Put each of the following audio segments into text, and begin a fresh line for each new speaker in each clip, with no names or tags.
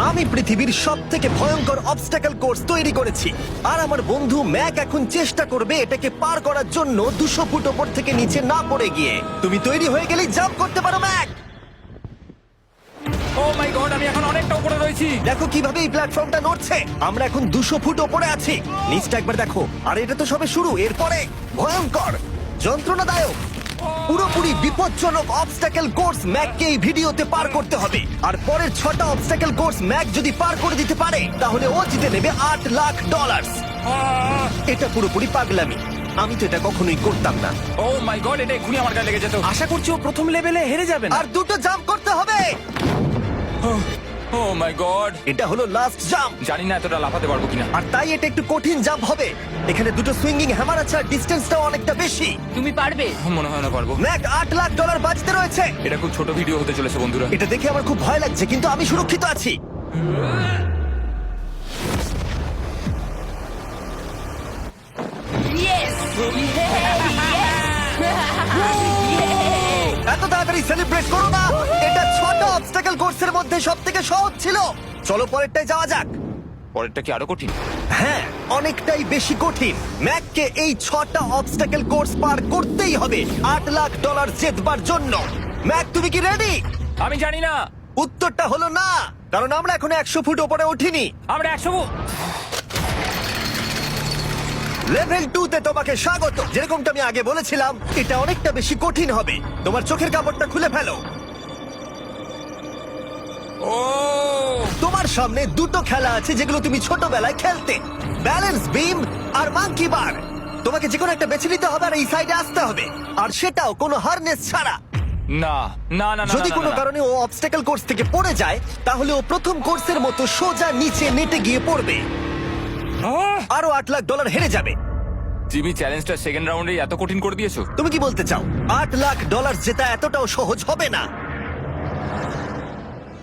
আমি পৃথিবীর সব থেকে ভয়ঙ্কর অবস্টাকেল কোর্স তৈরি করেছি আর আমার বন্ধু ম্যাক এখন চেষ্টা করবে এটাকে পার করার জন্য 200 ফুট ওপর থেকে নিচে না পড়ে গিয়ে। তুমি তৈরি হয়ে গেলেই জাম্প করতে পারো ম্যাক।
ও মাই গড, আমি এখন অনেকটা উপরে রয়েছি।
দেখো কিভাবে এই প্ল্যাটফর্মটা নড়ছে। আমরা এখন 200 ফুট ওপরে আছি। নিচটা একবার দেখো। আর এটা তো সবে শুরু, এরপরে ভয়ঙ্কর, যন্ত্রণাদায়ক, পুরোপুরি বিপজ্জনক অবস্টাকেল কোর্স ম্যাককে এই ভিডিওতে পার করতে হবে। আর পরের 6টা অবস্টাকেল কোর্স ম্যাক যদি পার করে দিতে পারে তাহলে ও জিতে নেবে $8 লাখ। এটা পুরোপুরি পাগলামি। আমি তো এটা কখনোই করতাম না।
ও মাই গড, এটা এক্ষুনি আমার গায়ে লেগে যেত।
আশা করছি ও প্রথম লেভেলে হেরে যাবে না।
আর 2টো জাম্প করতে হবে।
ও মাই গড,
এটা হলো লাস্ট জাম্প।
জানি না এতটা লাফাতে পারবো কিনা।
আর তাই এটা একটু কঠিন জাম্প হবে। এখানে 2টো সুইঙ্গিং হ্যামার আছে আর ডিসটেন্সটাও অনেকটা বেশি।
তুমি পারবে।
মনে হয় না পারবো।
ম্যাক $8 লাখ বাঁচতে রয়েছে।
এটা খুব ছোট ভিডিও হতে চলেছে বন্ধুরা।
এটা দেখে আমার খুব ভয় লাগছে, কিন্তু আমি সুরক্ষিত আছি।
ইয়েস
এত তাড়াতাড়ি সেলিব্রেট করো না। এটা 6টা অবস্টাকেল কোর্সের মধ্যে সবথেকে সহজ ছিল। চলো পরেরটায় যাওয়া যাক।
পরেরটা কি আরো কঠিন?
হ্যাঁ, অনেকটাই বেশি কঠিন। ম্যাককে এই 6টা অবস্টাকেল কোর্স পার করতেই হবে $8 লাখ জেতবার জন্য। ম্যাক, তুমি কি রেডি?
আমি জানি না।
উত্তরটা হলো না, কারণ আমরা এখন 100 ফুট উপরে উঠিনি।
আমরা 100
লেভেল 2 তে তোমাকে স্বাগত। যেরকমটা আমি আগে বলেছিলাম, এটা অনেকটা বেশি কঠিন হবে। তোমার চোখের কাপড়টা খুলে ফেলো।
ও
তোমার সামনে 2টো খেলা আছে যেগুলো তুমি ছোটবেলায় খেলতে, ব্যালেন্স বিম আর মাঙ্কি বার। তোমাকে যে কোনো একটা বেছে নিতে হবে আর এই সাইডে আসতে হবে, আর সেটাও কোনো হারনেস ছাড়া।
না না না না,
যদি
না,
কোনো
না, না।
কারণে ও অবস্টাকেল কোর্স থেকে পড়ে যায় তাহলে ও প্রথম কোর্সের মতো সোজা নিচে নেটে গিয়ে পড়বে।
আহ!
আরো $8 লাখ হেরে যাবে।
জিমি, চ্যালেঞ্জটা সেকেন্ড রাউন্ডে এত কঠিন করে দিয়েছো।
তুমি কি বলতে চাও $8 লাখ জেতা এতটাও সহজ হবে না?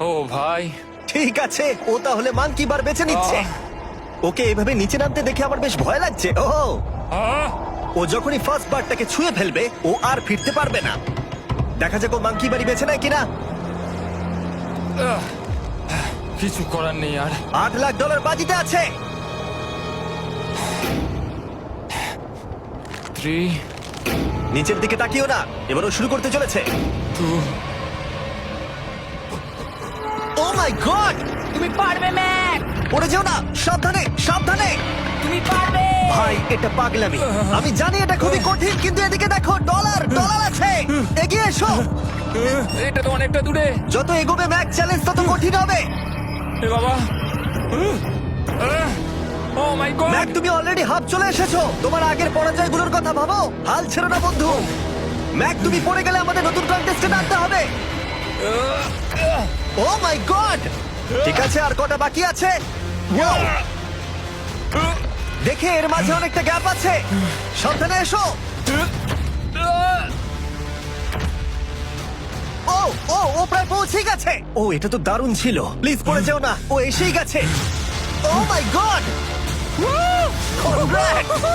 ও ভাই,
ঠিক আছে, ও তাহলে মাঙ্কি বার বেছে নিচ্ছে। ওকে এভাবে নিচে নামতে দেখে আমার বেশ ভয় লাগছে। ও
আহ!
ও যখনই ফার্স্ট বারটাকে ছুঁয়ে ফেলবে ও আর ফিরতে পারবে না। দেখা যাক ও মাঙ্কি বাড়ি বেছে নেয় কিনা।
আহ! কিছু করার নেই আর।
$8 লাখ বাজিতে আছে।
3
নিচের দিকে তাকিও না, এবার ও শুরু করতে চলেছে।
2
ও মাই গড,
তুমি পারবে ম্যাক।
পড়ে যেও না, সাবধানে সাবধানে।
তুমি পারবে।
ভাই, এটা পাগলামি। আমি জানি এটা খুবই কঠিন, কিন্তু এদিকে দেখো, ডলার আছে। এগিয়ে এসো।
এটা তো অনেকটা দূরে।
যত এগোবে ম্যাক চ্যালেঞ্জ তত কঠিন হবে।
এ বাবা, ও মাই গড।
ম্যাক, তুমি অলরেডি হাফ চলে এসেছো। তোমার আগের পরাজয়গুলোর কথা ভাবো, হাল ছেড়ো না বন্ধু। ম্যাক, তুমি পড়ে গেলে আমাদের নতুন কন্টেস্টেন্ট আনতে হবে। ও মাই গড, ঠিক আছে, আর কটা বাকি আছে? Wow! দেখে এর মাঝে অনেকটা গ্যাপ আছে। সাবধানে এসো। ও ও ও প্রায় পৌঁছে গেছে। ও, এটা তো দারুণ ছিল। প্লিজ পড়ে যেও না, ও এসেই গেছে। ও মাই গড,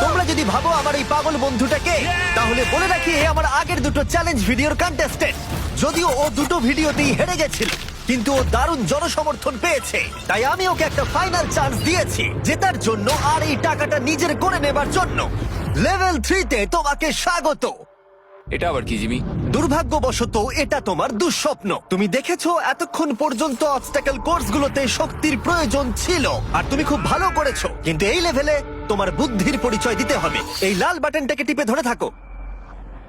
তোমরা যদি ভাবো আমার এই পাগল বন্ধুটাকে, তাহলে বলে রাখি এ আমার আগের 2টো চ্যালেঞ্জ ভিডিওর কন্টেস্টেন্ট। যদিও ও 2টো ভিডিওতেই হেরে গেছিল, কিন্তু ও দারুণ জনসমর্থন পেয়েছে। তাই আমি ওকে একটা ফাইনাল চান্স দিয়েছি জেতার জন্য আর এই টাকাটা নিজের করে নেবার জন্য। লেভেল 3 তে তোমাকে স্বাগত।
এটা আবার কি জিমি?
দুর্ভাগ্যবশত এটা তোমার দুঃস্বপ্ন। তুমি দেখেছো এতক্ষণ পর্যন্ত অবস্টাকেল কোর্সগুলোতে শক্তির প্রয়োজন ছিল, আর তুমি খুব ভালো করেছো। কিন্তু এই লেভেলে তোমার বুদ্ধির পরিচয় দিতে হবে। এই লাল বাটনটাকে টিপে ধরে থাকো।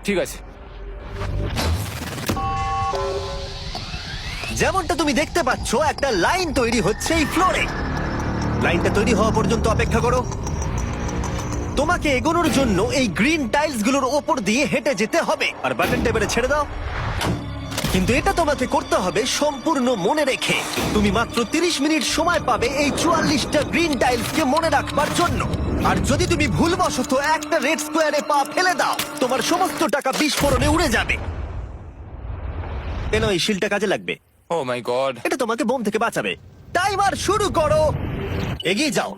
ঠিক আছে।
যেমনটা তুমি দেখতে পাচ্ছ, একটা লাইন তৈরি হচ্ছে এই ফ্লোরে। লাইনটা তৈরি হওয়া পর্যন্ত অপেক্ষা করো। তোমাকে এগোনোর জন্য এই গ্রিন টাইলস গুলোর ওপর দিয়ে হেঁটে যেতে হবে। আর বাটনটা এবারে ছেড়ে দাও। কিন্তু এটা তোমাকে করতে হবে সম্পূর্ণ মনে রেখে। তুমি মাত্র 30 মিনিট সময় পাবে এই 44টা গ্রিন টাইলসকে মনে রাখবার জন্য। আর যদি তুমি ভুলবশত একটা রেড স্কোয়ারে পা ফেলে দাও, তোমার সমস্ত টাকা বিস্ফোরণে উড়ে যাবে। কেন, এই শিলটা কাজে লাগবে।
ও মাই গড।
এটা তোমাকে বোম থেকে বাঁচাবে। টাইমার শুরু করো, এগিয়ে যাও।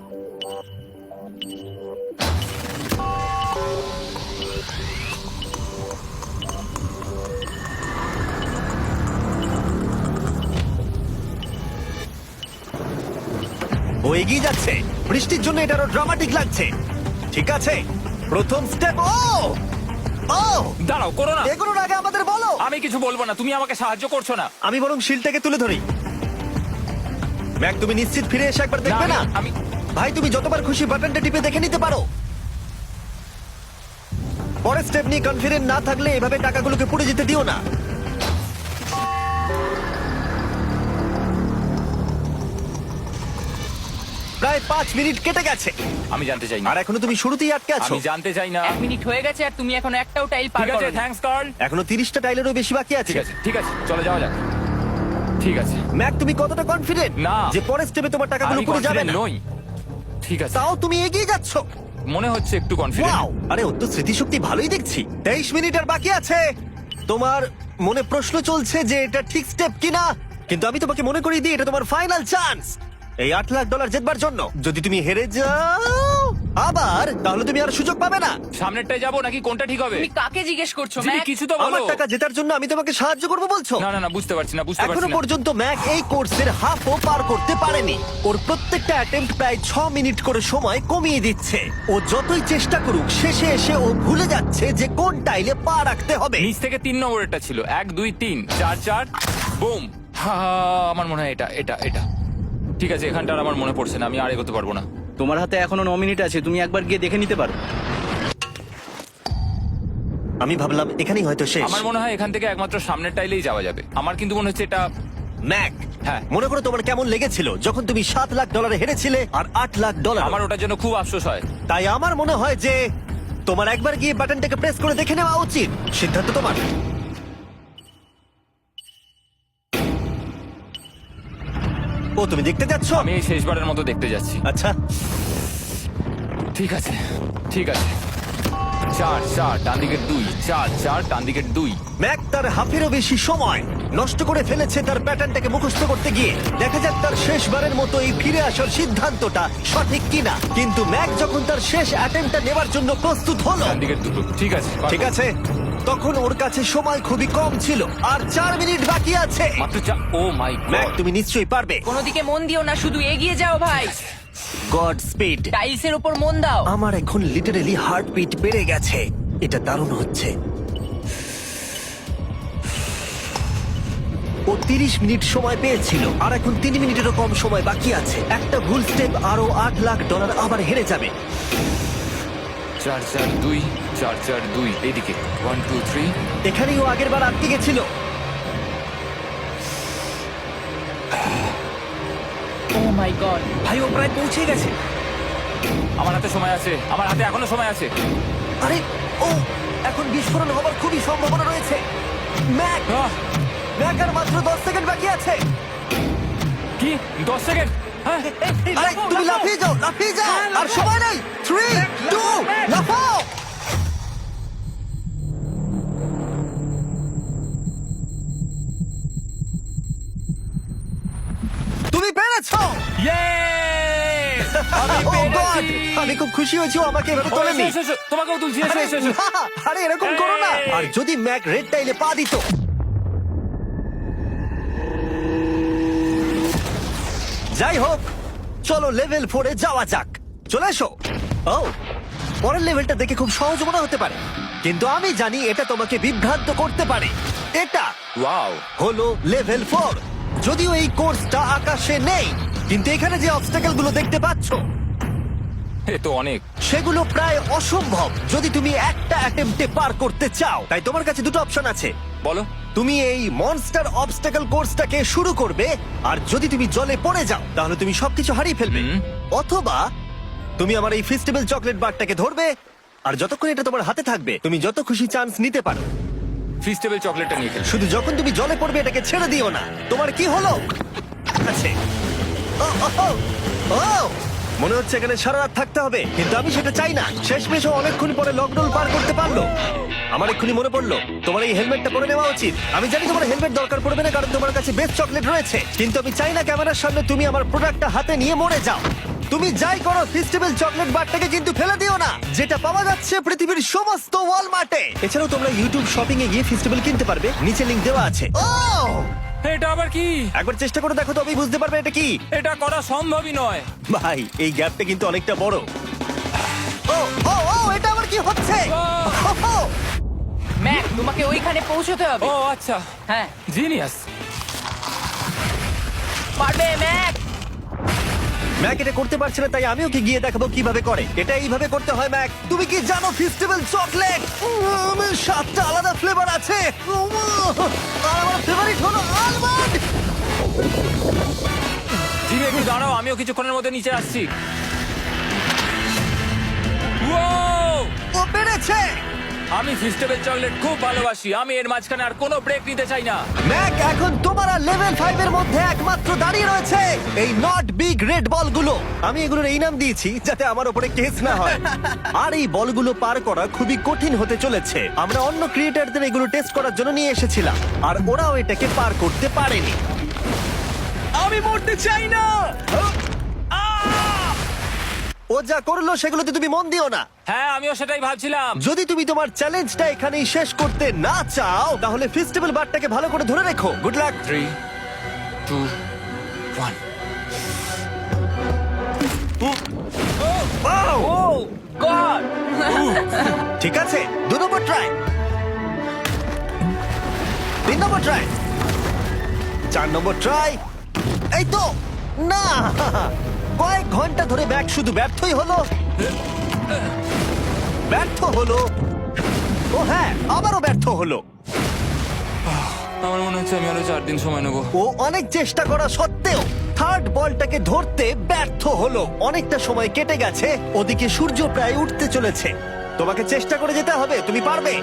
ও এগিয়ে যাচ্ছে। বৃষ্টির জন্য এটা আরো ড্রামাটিক লাগছে। ঠিক আছে, প্রথম স্টেপ। ও ও
দাঁড়াও, করো না।
এগুলোর আগে আমাদের বলো।
আমি কিছু বলবো না, তুমি আমাকে সাহায্য করছো না।
আমি বরং শিলটাকে তুলে ধরি। ম্যাক, তুমি নিশ্চিত ফিরে এসে একবার দেখবে না?
আমি
ভাই, তুমি যতবার খুশি বাটনটা টিপে দেখে নিতে পারো। পরের স্টেপ নিয়ে কনফিডেন্ট না থাকলে এভাবে টাকাগুলোকে পুড়ে যেতে দিও না। প্রায় 5 মিনিট কেটে গেছে
আমি জানতে চাই না।
আর এখনো তুমি শুরুতেই আটকে আছো।
আমি জানতে চাই না।
1 মিনিট হয়ে গেছে আর তুমি এখন একটাও টাইল পার
ঠিক আছে,
করোনি।
Thanks Carl.
এখনো 30টা টাইলেরও বেশি বাকি আছে।
ঠিক আছে, ঠিক আছে, চলে যাওয়া যাক। ঠিক আছে,
ম্যাক, তুমি কতটা কনফিডেন্ট
না।
যে পরের স্টেপে তোমার টাকাগুলো
আমি
পুড়ে যাবে
confident
না?
নই। ঠিক আছে,
তাও তুমি এগিয়ে যাচ্ছ।
মনে হচ্ছে একটু কনফিডেন্ট।
ওয়াও! আরে ওর তো স্মৃতিশক্তি ভালোই দেখছি। 23 মিনিট আর বাকি আছে। তোমার মনে প্রশ্ন চলছে যে এটা ঠিক স্টেপ কিনা, কিন্তু আমি তোমাকে মনে করিয়ে দিই এটা তোমার ফাইনাল চান্স এই $8 লাখ জেতবার জন্য। যদি তুমি হেরে যাও আবার, তাহলে তুমি আর সুযোগ পাবে না।
সামনেরটায় যাবো নাকি কোনটা ঠিক হবে?
তুমি কাকে জিজ্ঞেস করছো
জিমি,
ম্যাক?
কিছু তো বলো।
আমার টাকা জেতার জন্য আমি তোমাকে সাহায্য করবো বলছো?
না না না, বুঝতে পারছি না, বুঝতে
এখনো
পারছি না।
পর্যন্ত ম্যাক এই কোর্সের হাফও পার করতে পারেনি। ওর প্রত্যেকটা অ্যাটেম্প্ট প্রায় 6 মিনিট করে সময় কমিয়ে দিচ্ছে। ও যতই চেষ্টা করুক, শেষে এসে ও ভুলে যাচ্ছে যে কোন টাইলে পা রাখতে হবে।
নিচ থেকে 3 নম্বরেরটা ছিল 1 2 3 4 4 বুম। আমার মনে হয় এটা এটা এটা ঠিক আছে। এখানটা আর আমার মনে পড়ছে না, আমি আর এগোতে পারবো না।
তোমার হাতে এখনো 9 মিনিট আছে, তুমি একবার গিয়ে দেখে নিতে পারো।
আমি ভাবলাম এখানেই হয়তো শেষ।
আমার মনে হয় এখান থেকে একমাত্র সামনের টাইলেই যাওয়া যাবে। আমার কিন্তু মনে হচ্ছে এটা।
ম্যাক,
হ্যাঁ।
মনে করো তোমার কেমন লেগেছিল যখন তুমি $7 লাখ হেরেছিলে আর $8 লাখ।
আমার ওটার জন্য খুব আফসোস হয়।
তাই আমার মনে হয় যে তোমার একবার গিয়ে বাটনটাকে প্রেস করে দেখে নেওয়া উচিত। সিদ্ধান্ত তোমার। ও, তুমি দেখতে যাচ্ছ?
আমি এই শেষবারের মতো দেখতে যাচ্ছি।
আচ্ছা,
ঠিক আছে, ঠিক আছে। 4 4 ডান দিকের 2, 4 4 ডান দিকের 2।
ম্যাক তার হাফেরও বেশি সময় নষ্ট করে ফেলেছে তার প্যাটার্নটাকে মুখস্থ করতে গিয়ে। দেখা যাক তার শেষবারের মতো এই ফিরে আসার সিদ্ধান্তটা সঠিক কিনা। কিন্তু ম্যাক যখন তার শেষ অ্যাটেম্পটা নেবার জন্য প্রস্তুত হলো,
ডান দিকের 2। ঠিক আছে,
ঠিক আছে, তখন ওর কাছে সময় খুবই কম ছিল আর 4 মিনিট বাকি আছে।
মাত্র 4। ও মাই
ম্যাক,
গড।
তুমি নিশ্চয়ই পারবে।
কোনো দিকে মন দিও না, শুধু এগিয়ে যাও ভাই।
God speed.
টাইলসের উপর মন দাও।
আমার এখন লিটারালি হার্টবিট বেড়ে গেছে। এটা দারুণ হচ্ছে। ও 30 মিনিট সময় পেয়েছিল আর এখন 3 মিনিটেরও কম সময় বাকি আছে। একটা ভুল স্টেপ আরো $8 লাখ আবার হেরে যাবে।
4 4 2 4 4 2 এইদিকে 1 2 3।
এখানেই ও আগের বার আটকে গেছিল।
ও মাই গড।
ভাই, ও প্রায় পৌঁছে গেছে।
আমার হাতে সময় আছে, আমার হাতে এখনো সময় আছে।
আরে, ও এখন বিস্ফোরণ হবার খুবই সম্ভাবনা রয়েছে। ম্যাক,
আহ,
ম্যাক আর মাত্র 10 সেকেন্ড বাকি আছে।
কি 10 সেকেন্ড? হ্যাঁ,
আরে, তুমি লাফিয়ে যাও, লাফিয়ে যাও। আর সময় নেই। 3 2 লাফাও। তুমি পেরেছো।
Yay! আমি
Oh God!
পেরেছি!
আমি খুব খুশি হয়েছি ও আমাকে এভাবে
ও,
তোলেনি।
এসো, এসো, তোমাকেও তুলছি, এসো,
আরে,
এসো, এসো।
না, আরে এরকম করো না।
এই!
আর যদি ম্যাক রেড টাইলে পা দিত। যাই হোক, চলো লেভেল 4 এ যাওয়া যাক। চলে এসো। ও, পরের লেভেলটা দেখে খুব সহজ মনে হতে পারে, কিন্তু আমি জানি এটা তোমাকে বিভ্রান্ত করতে পারে। এটা
ওয়াও,
হলো লেভেল 4। যদিও এই কোর্সটা আকাশে নেই, কিন্তু এখানে যে অবস্টাকেল গুলো দেখতে পাচ্ছ
এ তো অনেক।
সেগুলো প্রায় অসম্ভব যদি তুমি একটা অ্যাটেম্পটে পার করতে চাও। তাই তোমার কাছে দুটো অপশন আছে।
বলো।
তুমি এই মনস্টার অবস্টাকেল কোর্সটাকে শুরু করবে, আর যদি তুমি জলে পড়ে যাও তাহলে তুমি সবকিছু হারিয়ে ফেলবে।
হুম।
অথবা তুমি আমার এই ফেস্টিভ্যাল চকলেট বারটাকে ধরবে, আর যতক্ষণ এটা তোমার হাতে থাকবে তুমি যত খুশি চান্স নিতে পারো।
ফিস্টেবল চকলেটটা নিয়ে খেলো।
শুধু যখন তুমি জলে পড়বে এটাকে ছেড়ে দিও না। তোমার কি হলো? আছে। ও, ও, ও, ও! মনে হচ্ছে এখানে সারা রাত থাকতে হবে, কিন্তু আমি সেটা চাই না। শেষমেশ ও অনেকক্ষণ পরে লকডাউন পার করতে পারলো। আমার এক্ষুনি মনে পড়লো তোমার এই হেলমেটটা পরে নেওয়া উচিত। আমি জানি তোমার হেলমেট দরকার পড়বে না, কারণ তোমার কাছে বেস্ট চকলেট রয়েছে, কিন্তু আমি চাই না ক্যামেরার সামনে তুমি আমার প্রোডাক্টটা হাতে নিয়ে মরে যাও। তুমি যাই করো, ফেস্টিভ্যাল চকলেট বারটাকে কিন্তু ফেলে দিও না, যেটা পাওয়া যাচ্ছে পৃথিবীর সমস্ত ওয়ালমার্টে। এছাড়াও তোমরা ইউটিউব শপিং এ গিয়ে ফেস্টিভ্যাল কিনতে পারবে, নিচে লিংক দেওয়া আছে। ও,
এটা আবার কি?
একবার চেষ্টা করে দেখো তবেই বুঝতে পারবে এটা কি।
এটা করা সম্ভবই নয়।
ভাই এই গ্যাপটা কিন্তু অনেকটা বড়। ও ও ও এটা আবার কি হচ্ছে? ও,
ম্যাক, তোমাকে ওইখানে পৌঁছতে হবে।
ও আচ্ছা,
হ্যাঁ,
জিনিয়াস।
পারবে ম্যাক।
ম্যাক এটা করতে পারছে না, তাই আমিও কি গিয়ে দেখাবো কিভাবে করে। এটা এইভাবে করতে হয় ম্যাক। তুমি কি জানো ফেস্টিভ্যাল চকলেট 7টা আলাদা ফ্লেভার আছে। আর আমার ফেভারিট হলো আলমন্ড।
জিমি একটু দাঁড়াও, আমিও কিছুক্ষণের মধ্যে নিচে আসছি। Wow!
ও পেরেছে।
আমি ফেস্টিভ্যাল চকলেট খুব ভালোবাসি। আমি এর মাঝখানে আর কোনো ব্রেক নিতে চাই না।
ম্যাক এখন তোমার আর লেভেল 5 এর মধ্যে একমাত্র দাঁড়িয়ে রয়েছে এই নট বিগ রেড বলগুলো। আমি এগুলোর এই নাম দিয়েছি যাতে আমার উপরে কেস না হয়। আর এই বলগুলো পার করা খুবই কঠিন হতে চলেছে। আমরা অন্য ক্রিয়েটরদের এগুলো টেস্ট করার জন্য নিয়ে এসেছিলাম, আর ওরাও এটাকে পার করতে পারেনি।
আমি মরতে চাই না।
ও যা করলো সেগুলোতে তুমি মন দিও না।
হ্যাঁ, আমিও সেটাই ভাবছিলাম।
যদি তুমি তোমার চ্যালেঞ্জটা এখানেই শেষ করতে না চাও তাহলে ফেস্টিভ্যাল বারটাকে ভালো করে ধরে রেখো। Good luck.
3, 2, 1।
ও গড।
ঠিক আছে, 2 নম্বর ট্রাই, 3 নম্বর ট্রাই, 4 নম্বর ট্রাই। এই তো না, কয়েক ঘন্টা ধরে ব্যাগ শুধু ব্যর্থই হলো, ব্যর্থ হলো। ও হ্যাঁ, আবারও ব্যর্থ হলো।
আমার মনে হচ্ছে আমি আরো 4 দিন সময় নেবো।
ও অনেক চেষ্টা করা সত্ত্বেও থার্ড বলটাকে ধরতে ব্যর্থ হলো। অনেকটা সময় কেটে গেছে, ওদিকে সূর্য প্রায় উঠতে চলেছে। তোমাকে চেষ্টা করে যেতে হবে, তুমি পারবে।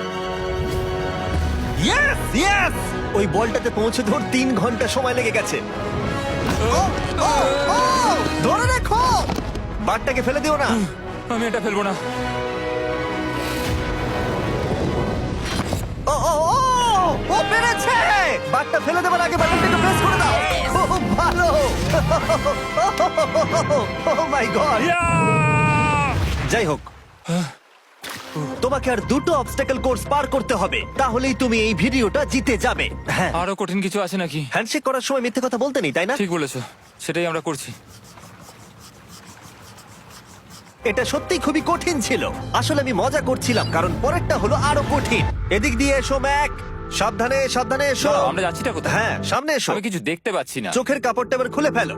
ইয়েস ইয়েস, ওই বলটাতে পৌঁছে ধর 3 ঘন্টা সময় লেগে গেছে। ও, ও, ও, ধরে রাখো, বারটাকে ফেলে দিও না।
আমি এটা ফেলবো না।
ও ও ও, ও পেরেছে। বারটা ফেলে দেবার আগে বাটনটা একটু প্রেস করে দাও। ও ভালো। ও মাই গড। যাই হোক, তোমাকে আর 2টো অবস্টাকেল কোর্স পার করতে হবে, তাহলেই তুমি এই ভিডিওটা জিতে যাবে। হ্যাঁ,
আরো কঠিন কিছু আছে নাকি?
হ্যান্ডশেক করার সময় মিথ্যে কথা বলতে নেই, তাই না?
ঠিক বলেছো, সেটাই আমরা করছি।
এটা সত্যিই খুবই কঠিন ছিল। আসলে আমি মজা করছিলাম, কারণ পরেরটা হলো আরো কঠিন। এদিক দিয়ে এসো ম্যাক, সাবধানে সাবধানে এসো।
দাঁড়াও, আমরা যাচ্ছিটা কোথায়?
হ্যাঁ, সামনে এসো।
আমি কিছু দেখতে পাচ্ছি না।
চোখের কাপড়টা এবার খুলে ফেলো।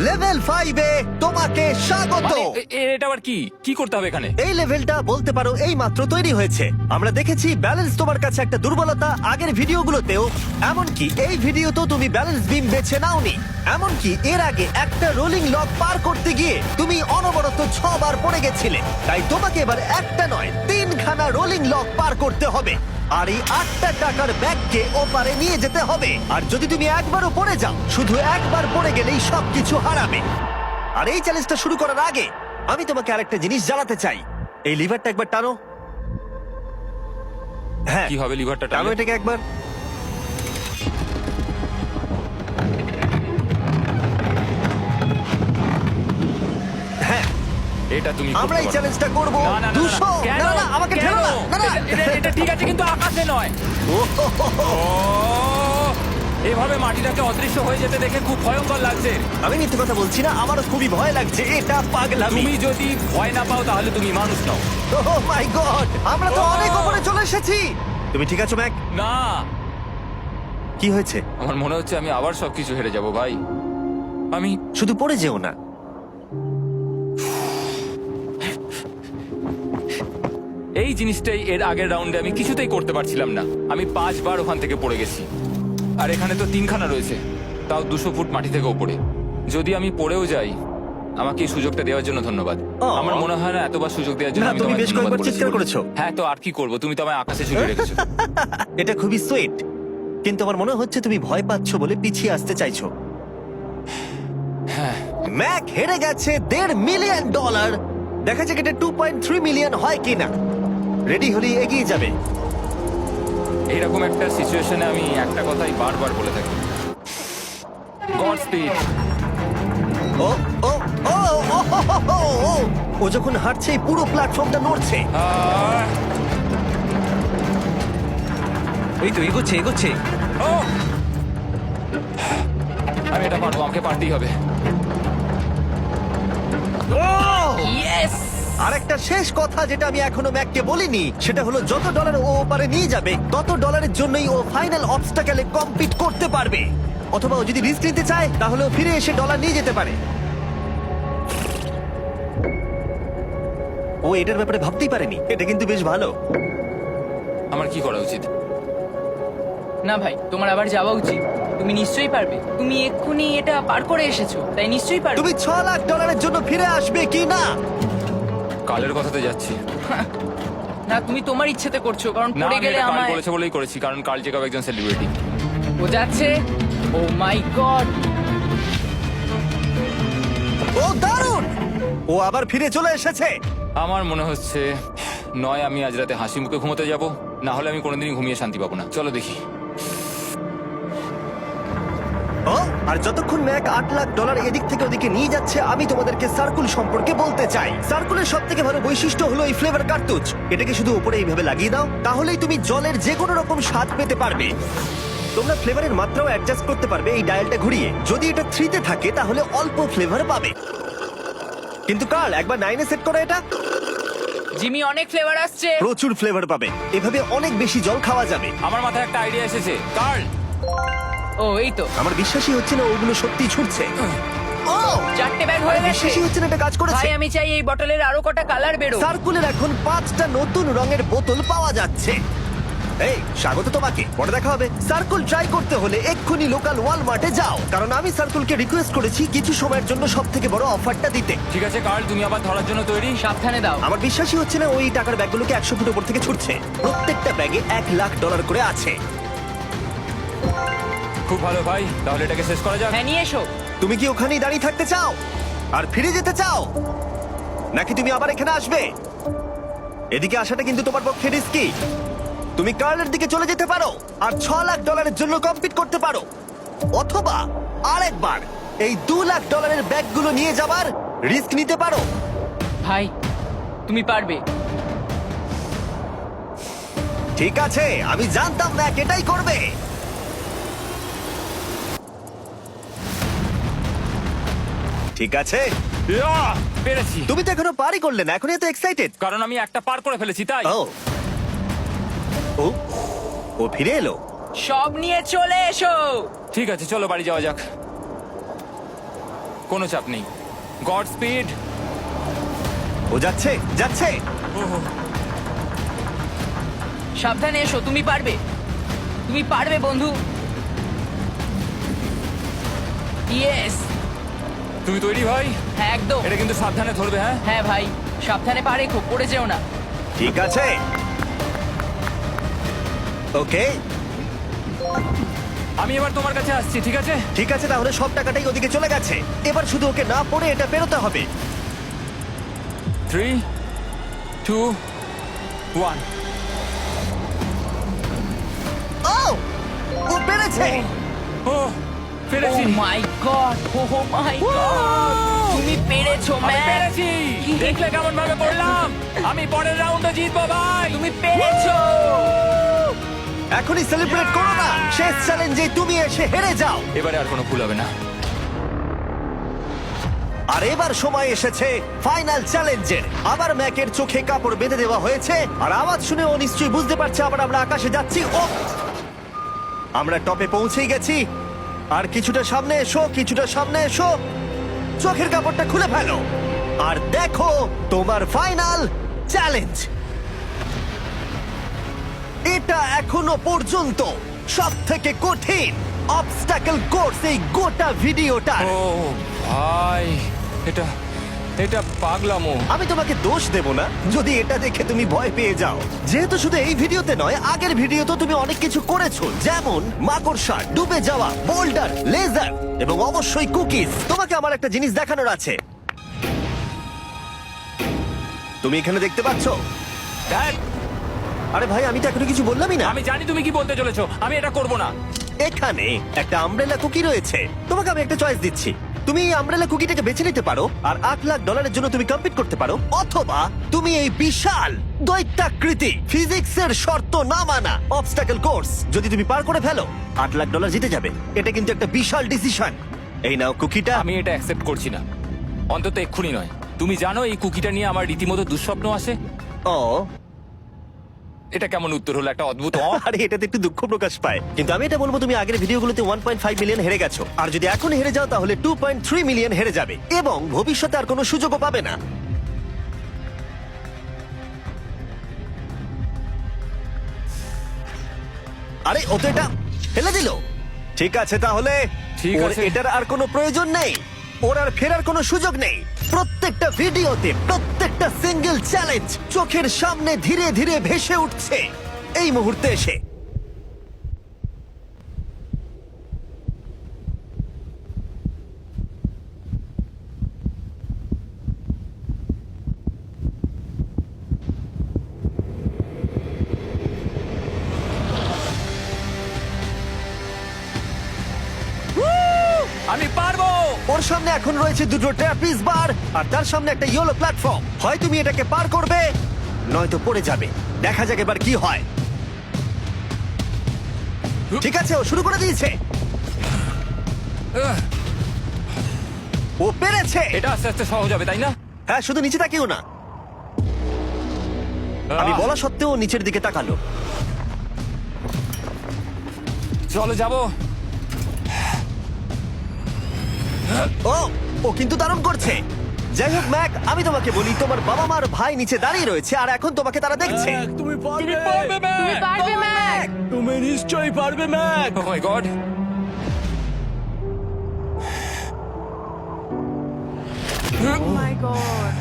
লেভেল 5 এ তোমাকে স্বাগত।
মানে, এটা আবার কি কি করতে হবে এখানে?
এই লেভেলটা বলতে পারো এই মাত্র তৈরি হয়েছে। আমরা দেখেছি ব্যালেন্স তোমার কাছে একটা দুর্বলতা আগের ভিডিওগুলোতেও, এমনকি এই ভিডিওতেও তুমি ব্যালেন্স বিম বেছে নাওনি। এমনকি এর আগে একটা রোলিং লক পার করতে গিয়ে তুমি অনবরত 6 বার পড়ে গেছিলে। তাই তোমাকে এবার একটা নয় 3খানা রোলিং লক পার করতে হবে, আর এই 8টা টাকার ব্যাগকে ওপারে নিয়ে যেতে হবে। আর যদি তুমি একবারও পড়ে যাও, শুধু একবার পড়ে গেলেই সবকিছু হারাবে। আর এই চ্যালেঞ্জটা শুরু করার আগে আমি তোমাকে আরেকটা জিনিস জানাতে চাই। এই লিভারটা একবার টানো। হ্যাঁ,
কি হবে লিভারটা
টানো
টানলে?
এটাকে একবার। হ্যাঁ,
এটা তুমি
আমরা এই
করতে পারো।
চ্যালেঞ্জটা করব।
না, না, না, না,
200
কেন?
না না, আমাকে
কেন?
ঠেলো না। না না,
এটা ঠিক আছে, কিন্তু আকাশে নয়।
ও, হো, হো, হো।
ও, এভাবে মাটিটাকে অদৃশ্য হয়ে যেতে দেখে খুব ভয়ঙ্কর লাগছে।
আমি মিথ্যে কথা বলছি না, আমারও খুবই ভয় লাগছে। এটা পাগলামি।
তুমি যদি ভয় না পাও তাহলে তুমি মানুষ নও।
ও মাই গড, আমরা তো
Oh!
অনেক উপরে চলে এসেছি। তুমি ঠিক আছো ম্যাক?
না,
কি হয়েছে?
আমার মনে হচ্ছে আমি আবার সবকিছু হেরে যাব ভাই। আমি
শুধু পড়ে যেও না।
এই জিনিসটাই এর আগের রাউন্ডে আমি কিছুতেই করতে পারছিলাম না। আমি 5 বার ওখান থেকে পড়ে গেছি, আর এখানে তো 3খানা রয়েছে, তাও 200 ফুট মাটি থেকে ওপরে। যদি আমি পড়েও যাই, আমাকে এই সুযোগটা দেওয়ার জন্য ধন্যবাদ।
Oh.
আমার মনে হয় না এতবার সুযোগ দেওয়ার জন্য
না,
আমি
তুমি
তোমায়
বেশ
ধন্যবাদ
কয়েকবার
বলেছি
চিৎকার
বলে।
করেছো।
হ্যাঁ, তো আর কি করব, তুমি তো আমায় আকাশে ঝুলিয়ে রেখেছো।
এটা খুবই সুইট, কিন্তু আমার মনে হচ্ছে তুমি ভয় পাচ্ছ বলে পিছিয়ে আসতে চাইছো।
হ্যাঁ,
ম্যাক হেরে গেছে $1.5 মিলিয়ন। দেখা যাক এটা 2.3 মিলিয়ন হয় কিনা। রেডি হলে এগিয়ে যাবে।
এইরকম একটা সিচুয়েশনে আমি একটা কথাই বারবার বলে থাকি, গড স্পিড।
ও ও ও ও, ও, ও, ও যখন হাঁটছে এই পুরো প্ল্যাটফর্মটা নড়ছে।
এই তো এগোচ্ছে এগোচ্ছে।
আমি এটা পারবো, আমাকে পারতেই হবে।
ইয়েস!
আরেকটা শেষ কথা যেটা আমি এখনো ম্যাককে বলিনি সেটা হলো যত ডলার ও ওপারে নিয়ে যাবে তত ডলারের জন্যই ও ফাইনাল অবস্টাকেলে কমপ্লিট করতে পারবে। অথবা ও যদি রিস্ক নিতে চায় তাহলে ও ফিরে এসে ডলার নিয়ে যেতে পারে। ও এটার ব্যাপারে ভাবতেই পারেনি। এটা কিন্তু বেশ ভালো।
আমার কি করা উচিত?
না ভাই, তোমার আবার যাওয়া উচিত। তুমি নিশ্চয়ই পারবে। তুমি এক্ষুনি এটা পার করে এসেছো, তাই নিশ্চয়ই পারবে।
তুমি $6 লাখ জন্য ফিরে আসবে কি না?
কালের কথাতে যাচ্ছি।
না, তুমি তোমার ইচ্ছেতে করছো, কারণ
না,
পড়ে
আমি
গেলে
এটা কাল
আমায়
করেছে বলেই করেছি, কারণ কাল জেকাব একজন সেলিব্রিটি।
ও যাচ্ছে। ও মাই গড!
ও দারুণ! ও আবার ফিরে চলে এসেছে।
আমার মনে হচ্ছে নয় আমি আজ রাতে হাসি মুখে ঘুমোতে যাব, না হলে আমি কোনোদিনই ঘুমিয়ে শান্তি পাবো না। চলো দেখি।
ও আর যতক্ষণ ম্যাক $8 লাখ এদিক থেকে ওদিকে নিয়ে যাচ্ছে আমি তোমাদেরকে সার্কুল সম্পর্কে বলতে চাই। সার্কুলের সব থেকে ভালো বৈশিষ্ট্য হলো এই ফ্লেভার কার্তুজ। এটাকে শুধু উপরে এইভাবে লাগিয়ে দাও, তাহলেই তুমি জলের যে কোনো রকম স্বাদ পেতে পারবে। তোমরা ফ্লেভারের মাত্রাও অ্যাডজাস্ট করতে পারবে এই ডায়ালটা ঘুরিয়ে। যদি এটা 3-তে থাকে তাহলে অল্প ফ্লেভার পাবে, কিন্তু কাল একবার 9-এ সেট করো এটা,
জিমি, অনেক ফ্লেভার আসছে।
প্রচুর ফ্লেভার পাবে। এভাবে অনেক বেশি জল খাওয়া যাবে।
আমার মাথায় একটা আইডিয়া এসেছে। কার্ল,
ও এই তো,
আমার বিশ্বাসই হচ্ছে না ওগুলো সত্যি ছুটছে। ও
4টে ব্যাগ হয়ে গেছে।
বিশ্বাসই হচ্ছে না এটা কাজ করেছে।
ভাই, আমি চাই এই বটলের আরো কটা কালার বেরো।
সার্কুলের এখন 5টা নতুন রঙের বোতল পাওয়া যাচ্ছে। এই স্বাগত তোমাকে, পরে দেখা হবে। সার্কুল ট্রাই করতে হলে এক্ষুনি লোকাল ওয়ালমার্টে যাও, কারণ আমি সার্কুলকে রিকোয়েস্ট করেছি কিছু সময়ের জন্য সব থেকে বড় অফারটা দিতে।
ঠিক আছে কার্ল, তুমি আবার ধরার জন্য তৈরি?
সাবধানে দাও।
আমার বিশ্বাসই হচ্ছে না ওই টাকার ব্যাগগুলোকে 100 ফুট উপর থেকে ছুটছে। প্রত্যেকটা ব্যাগে $1 লাখ করে আছে।
খুব ভালো ভাই, তাহলে এটাকে শেষ করা যাক।
হ্যাঁ, নিয়ে এসো।
তুমি কি ওখানেই দাঁড়িয়ে থাকতে চাও আর ফিরে যেতে চাও, নাকি তুমি আবার এখানে আসবে? এদিকে আসাটা কিন্তু তোমার পক্ষে রিস্কি। তুমি কার্লের দিকে চলে যেতে পারো আর $6 লাখ জন্য কম্পিট করতে পারো, অথবা আরেকবার এই $2 লাখ ব্যাগগুলো নিয়ে যাবার রিস্ক নিতে পারো।
ভাই, তুমি পারবে।
ঠিক আছে, আমি জানতাম না এটাই করবে। ঠিক আছে,
ইয়া, পেরেছি।
তুমি তো এখনো পারই করলে না, এখন এত এক্সাইটেড।
কারণ আমি একটা পার করে ফেলেছি তাই।
ও ও ও ফিরে এলো।
সব নিয়ে চলে এসো।
ঠিক আছে, চলো বাড়ি যাওয়া যাক। কোনো চাপ নেই। God speed.
ও যাচ্ছে যাচ্ছে।
সাবধানে এসো, তুমি পারবে। তুমি পারবে বন্ধু। ইয়েস!
তুমি তৈরি ভাই?
হ্যাঁ, একদম।
এটা কিন্তু সাবধানে ধরবে। হ্যাঁ
হ্যাঁ ভাই, সাবধানে পারে, খুব পড়ে যেও না।
ঠিক আছে, ওকে
আমি এবার তোমার কাছে আসছি। ঠিক আছে
ঠিক আছে, তাহলে সব টাকাটাই ওদিকে চলে গেছে। এবার শুধু ওকে না পড়ে এটা পেরোতে হবে।
3, 2, 1।
ও ও পেরেছে।
ও পেরেছি।
ও my God! O my god! তুমি পেরেছো,
আমি
ম্যান!
পেরেছি। দেখলে কেমন ভাবে পড়লাম? আমি পরের রাউন্ডে জিতবো ভাই।
তুমি পেরেছো!
এখনই সেলিব্রেট করো না, শেষ চ্যালেঞ্জে তুমি এসে হেরে যাও।
এবারে আর কোনো ভুল হবে না।
আর এবার সময় এসেছে ফাইনাল চ্যালেঞ্জের। আবার ম্যাকের চোখে কাপড় বেঁধে দেওয়া হয়েছে, আর আওয়াজ শুনে ও নিশ্চয়ই বুঝতে পারছে আবার আমরা আকাশে যাচ্ছি। ও আমরা টপে পৌঁছেই গেছি। আর কিছুটা সামনে এসো, কিছুটা সামনে এসো। চোখের কাপড়টা খুলে ফেলো আর দেখো তোমার ফাইনাল চ্যালেঞ্জ। এটা এখনো পর্যন্ত সব থেকে কঠিন অবস্টাকেল কোর্স এই গোটা ভিডিওটা।
ও ভাই, এটা এটা পাগলামো।
আমি তোমাকে দোষ দেব না যদি এটা দেখে তুমি ভয় পেয়ে যাও, যেহেতু শুধু এই ভিডিওতে নয়, আগের ভিডিওতে তুমি অনেক কিছু করেছো, যেমন মাকড়সা, ডুবে যাওয়া, বোল্ডার, লেজার এবং অবশ্যই কুকিজ। তোমাকে আমার একটা জিনিস দেখানোর আছে। তুমি এখানে দেখতে পাচ্ছো?
ধ্যাৎ,
আরে ভাই, আমি তো এখনো কিছু বললামই না।
আমি জানি তুমি কি বলতে চলেছো। আমি এটা করব না।
এখানে একটা আমব্রেলা কুকি রয়েছে। তোমাকে আমি একটা চয়েস দিচ্ছি, তুমি এই আমব্রেলা কুকিটাকে বেছে নিতে পারো আর $8 লাখ জন্য তুমি কম্পিট করতে পারো, অথবা তুমি এই বিশাল দৈত্যাকৃতি ফিজিক্সের শর্ত না মানা অবস্টাকেল কোর্স যদি তুমি পার করে ফেলো $8 লাখ জিতে যাবে। এটা কিন্তু একটা বিশাল ডিসিশন। এই নাও কুকিটা।
আমি এটা অ্যাকসেপ্ট করছি না, অন্তত এক্ষুনি নয়। তুমি জানো এই কুকিটা নিয়ে আমার রীতিমতো দুঃস্বপ্ন আসে।
ও
এটা কেমন উত্তর হলো, একটা অদ্ভুত
আরে এটাতে একটু দুঃখ প্রকাশ পায়, কিন্তু আমি এটা বলবো তুমি আগের ভিডিওগুলোতে 1.5 মিলিয়ন হেরে গেছো, আর যদি এখন হেরে যাও তাহলে 2.3 মিলিয়ন হেরে যাবে এবং ভবিষ্যতে আর কোনো সুযোগও পাবে না। আরে ও তো এটা ফেলে দিল। ঠিক আছে তাহলে
ঠিক
ওর
আছে।
এটার আর কোনো প্রয়োজন নেই, ওর আর ফেরার কোনো সুযোগ নেই। প্রত্যেকটা ভিডিওতে প্রত্যেকটা সিঙ্গেল চ্যালেঞ্জ চোখের সামনে ধীরে ধীরে ভেসে উঠছে এই মুহূর্তে এসে।
আমি পারবো।
ওর সামনে এখন রয়েছে দুটো ট্র্যাপিজ বার আর তার সামনে একটা ইয়েলো প্ল্যাটফর্ম। হয় তুমি এটাকে পার করবে নয়তো পড়ে যাবে। দেখা যাক এবার কি হয়। ঠিক আছে, ও শুরু করে দিয়েছে।
আহ,
ও পেরেছে।
এটা আস্তে আস্তে সহজ হবে, তাই না?
হ্যাঁ, শুধু নিচে তাকিও না। আমি
আহ,
বলা সত্ত্বেও ও নিচের দিকে তাকালো।
চলো যাবো।
ও ও কিন্তু দারুণ করছে। যাই হোক ম্যাক, আমি তোমাকে বলি তোমার বাবা মার ভাই নিচে দাঁড়িয়ে রয়েছে আর এখন তোমাকে তারা দেখছে।
ম্যাক, তুমি
তুমি
পারবে।
পারবে,
তুমি
ম্যাক।
পারবে ম্যাক।
তুমি নিশ্চয়ই পারবে Mac.
Oh my God!
Oh my God.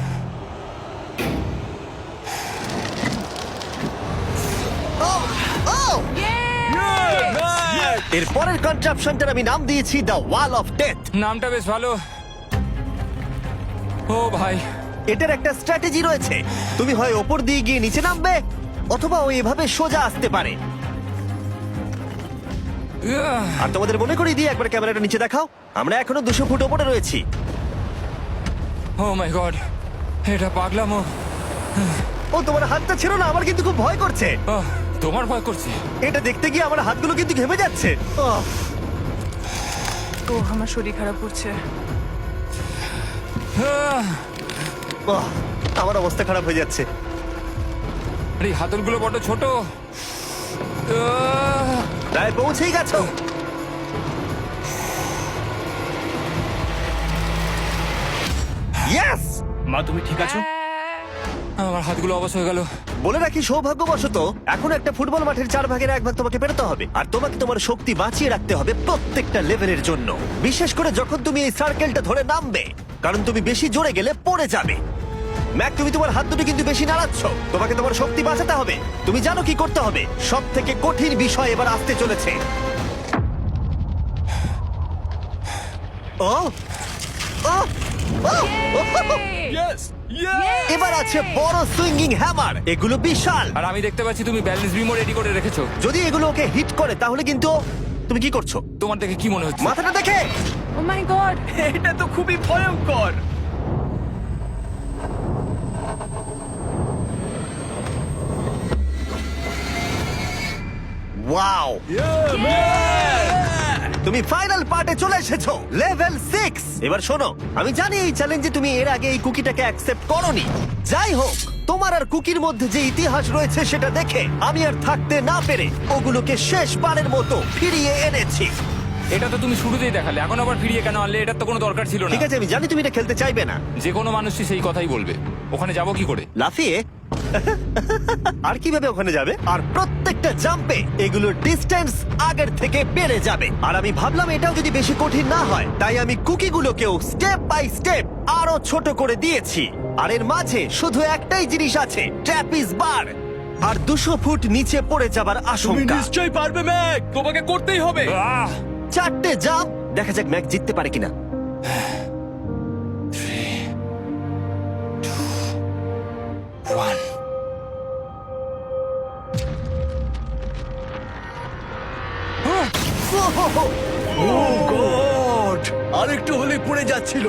Oh oh
Mac!
এর পরের কনট্রাপশনটার আমি নাম দিয়েছি দ্য ওয়াল অফ ডেথ।
নামটা বেশ ভালো। ও ভাই,
এটার একটা স্ট্র্যাটেজি রয়েছে। তুমি হয় ওপর দিয়ে গিয়ে নিচে নামবে অথবা ও এভাবে সোজা আসতে পারে। আর তোমাদের মনে করিয়ে দিয়ে একবার ক্যামেরাটা নিচে দেখাও। আমরা এখনো 200 ফুট ওপরে রয়েছি।
ও মাই গড, এটা পাগলামো।
ও তোমার হাতটা ছিল না, আমার কিন্তু খুব ভয় করছে।
আহ, তোমার ভয় করছে?
এটা দেখতে গিয়ে আমার হাতগুলো কিন্তু ঘেমে যাচ্ছে। আহ,
ও আমার শরীর খারাপ করছে।
আহ,
আহ, আমার অবস্থা খারাপ হয়ে যাচ্ছে।
আরে এই হাতলগুলো বড় ছোট। আহ,
প্রায় পৌঁছেই গেছো। ইয়েস!
মা, তুমি ঠিক আছো?
আমার হাতগুলো অবশ হয়ে গেল।
বলে রাখি, সৌভাগ্যবশত এখন একটা ফুটবল মাঠের 4/1 তোমাকে পেরোতে হবে আর তোমাকে তোমার শক্তি বাঁচিয়ে রাখতে হবে প্রত্যেকটা লেভেলের জন্য, বিশেষ করে যখন তুমি এই সার্কেলটা ধরে নামবে, কারণ তুমি বেশি জোরে গেলে পড়ে যাবে। ম্যাক, তুমি তোমার হাত দুটো কিন্তু বেশি নাড়াচ্ছ। তোমাকে তোমার শক্তি বাঁচাতে হবে। তুমি জানো কি করতে হবে। সব থেকে কঠিন বিষয় এবার আসতে চলেছে। ও ও ও!
ইয়েস! ইয়েস!
এবার আছে বড় সুইঙ্গিং হ্যামার। এগুলো বিশাল।
আর আমি দেখতে পাচ্ছি তুমি ব্যালেন্স বিমও রেডি করে রেখেছো।
যদি এগুলো ওকে হিট করে তাহলে কিন্তু তুমি কি করছো?
তোমার দেখে কি মনে হচ্ছে?
মাথাটা দেখে।
ও মাই গড।
এটা তো খুবই ভয়ঙ্কর।
ওয়াও! তুমি ফাইনাল পার্টে চলে এসেছো, লেভেল 6। এবার শোনো, আমি জানি এই চ্যালেঞ্জে তুমি এর আগে এই কুকিটাকে অ্যাকসেপ্ট করোনি। যাই হোক, তোমার আর কুকির মধ্যে যে ইতিহাস রয়েছে সেটা দেখে আমি আর থাকতে না পেরে ওগুলোকে শেষবারের মতো ফিরিয়ে এনেছি।
এটা তো তুমি শুরুতেই দেখালে, এখন আবার ফিরিয়ে কেন আনলে? এটার তো কোনো দরকার ছিল না।
ঠিক আছে, আমি জানি তুমি এটা খেলতে চাইবে না।
যে কোনো মানুষই সেই কথাই বলবে। ওখানে যাবো কি করে?
লাফিয়ে? আর কিভাবে ওখানে যাবে? আর প্রত্যেকটা জাম্পে এগুলোর ডিস্টেন্স আগের থেকে বেড়ে যাবে। আর আমি ভাবলাম এটাও যদি বেশি কঠিন না হয়, তাই আমি কুকিগুলোকেও স্টেপ বাই স্টেপ আরো ছোট করে দিয়েছি। আর এর মাঝে শুধু একটাই জিনিস আছে, ট্র্যাপিজ বার। আর 200 ফুট নিচে পড়ে যাবার
তুমি
আশঙ্কা।
নিশ্চয়ই পারবে ম্যাক, তোমাকে করতেই হবে।
আহ!
4টে জাম্প। দেখা যাক ম্যাক জিততে পারে কিনা।
3, 2, 1.
ওহ!
ও গড! আরেকটু হলে পড়ে যাচ্ছিল।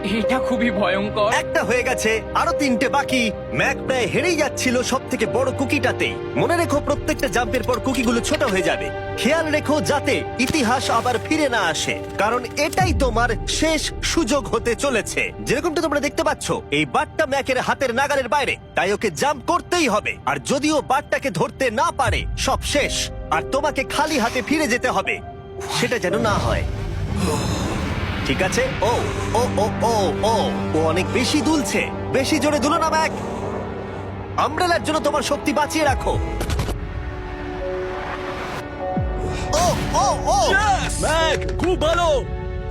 এটা খুবই ভয়ঙ্কর।
একটা হয়ে গেছে, আরো 3টে বাকি। ম্যাক প্রায় হেরেই যাচ্ছিল সব থেকে বড় কুকিটাতে। মনে রেখো প্রত্যেকটা জাম্পের পর কুকিগুলো ছোট হয়ে যাবে। খেয়াল রেখো যাতে ইতিহাস আবার ফিরে না আসে, কারণ এটাই তোমার শেষ সুযোগ হতে চলেছে। যেরকমটা তোমরা দেখতে পাচ্ছ, এই বারটা ম্যাকের হাতের নাগালের বাইরে, তাই ওকে জাম্প করতেই হবে। আর যদিও বারটাকে ধরতে না পারে, সব শেষ। আর তোমাকে খালি হাতে ফিরে যেতে হবে, সেটা যেন না হয়। ঠিক আছে। ও ও ও ও ও ও অনেক বেশি দুলছে। বেশি জোরে দুলো না ম্যাক। আমব্রেলার জন্য তোমার শক্তি বাঁচিয়ে রাখো। ও ও ও
ম্যাক, খুব ভালো।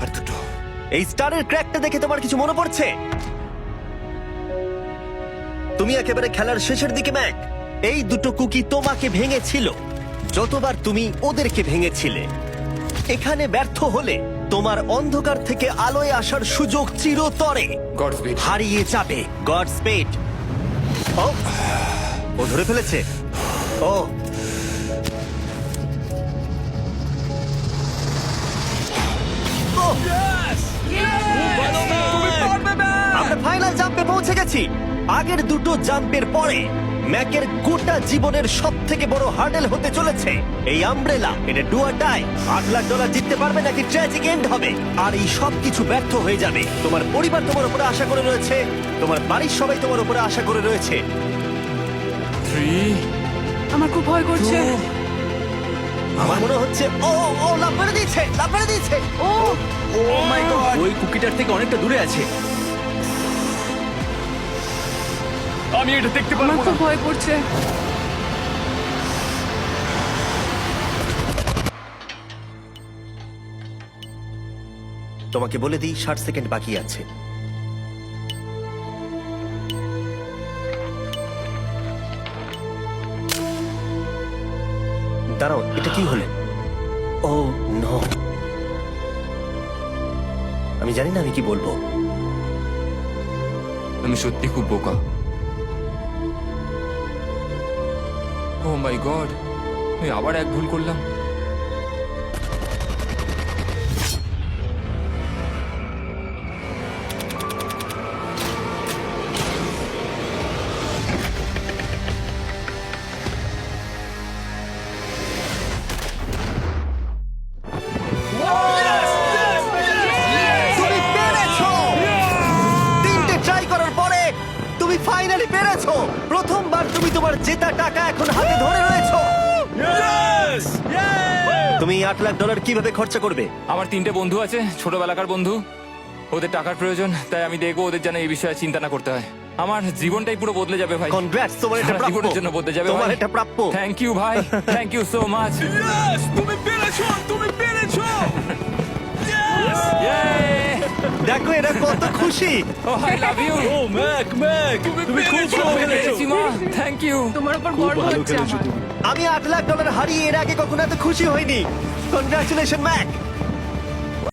আর দুটো। এই স্টারের ক্র্যাকটা দেখে তোমার কিছু মনে পড়ছে? তুমি একেবারে খেলার শেষের দিকে ম্যাক। এই দুটো কুকি তোমাকে ভেঙেছিল যতবার তুমি ওদেরকে ভেঙেছিলে। এখানে ব্যর্থ হলে তোমার অন্ধকার থেকে আলোয় আসার সুযোগ চিরতরে
গডস্পিড।
হারিয়ে যাবে। গড স্পেড। ও ও ধরে ফেলেছে। ও ও,
তুমি পারবে ম্যাক।
আমরা ফাইনাল জাম্পে পৌঁছে গেছি। আগের দুটো জাম্পের পরে ম্যাকের গোটা জীবনের সব থেকে বড় হার্ডেল হতে চলেছে এই আমব্রেলা। এটা ডু অর ডাই। $8 লাখ জিততে পারবে নাকি ট্র্যাজিক এন্ড হবে। আর এই সব কিছু ব্যর্থ হয়ে যাবে। তোমার পরিবার তোমার উপরে আশা করে রয়েছে, তোমার বাড়ির সবাই তোমার উপরে আশা করে রয়েছে।
3
আমার খুব ভয় করছে।
আমার মনে হচ্ছে ও ও লাভ মেরে দিয়েছে, লাভ মেরে দিয়েছে।
ও
ও মাই গড, ওই কুকিটার থেকে অনেকটা দূরে আছে। আমি এটা দেখতে
আমার
পারবো
খুব
না।
ভয় করছে।
তোমাকে বলে দিই 60 সেকেন্ড বাকি আছে। দাঁড়াও, এটা কি হলো? ও নো, আমি জানি না আমি কি বলবো।
আমি সত্যি খুব বোকা। ও মাই গড, আমি আবার এক ভুল করলাম।
তুমি পেরেছো! 3টে ট্রাই করার পরে তুমি ফাইনালি পেরেছো। প্রথমবার তুমি তোমার জেতা টাকা এখন হাতে ধরে রয়েছো।
Yes! Yay!
তুমি $8 লাখ কিভাবে খরচা করবে?
আমার 3টে বন্ধু আছে, ছোটবেলাকার বন্ধু। ওদের টাকার প্রয়োজন, তাই আমি দেখবো ওদের যেন এই বিষয়ে চিন্তা না করতে হয়। আমার জীবনটাই পুরো বদলে যাবে ভাই।
কনগ্রাটস, তোমার এটা
সারা
প্রাপ্য।
জীবনের জন্য বদলে যাবে
তোমার
ভাই।
এটা প্রাপ্য।
থ্যাংক ইউ ভাই, thank you so much.
Yes! তুমি পেরেছো, তুমি পেরেছো।
দেখো এরা কত খুশি।
Oh I love you.
Oh Mac, Mac, তুমি খুব ভালো খেলেছো।
Thank you.
তোমার উপর গর্ব হচ্ছে আমার।
আমি $8 লাখ হারিয়ে এর আগে কখনো এত খুশি হইনি। Congratulation Mac.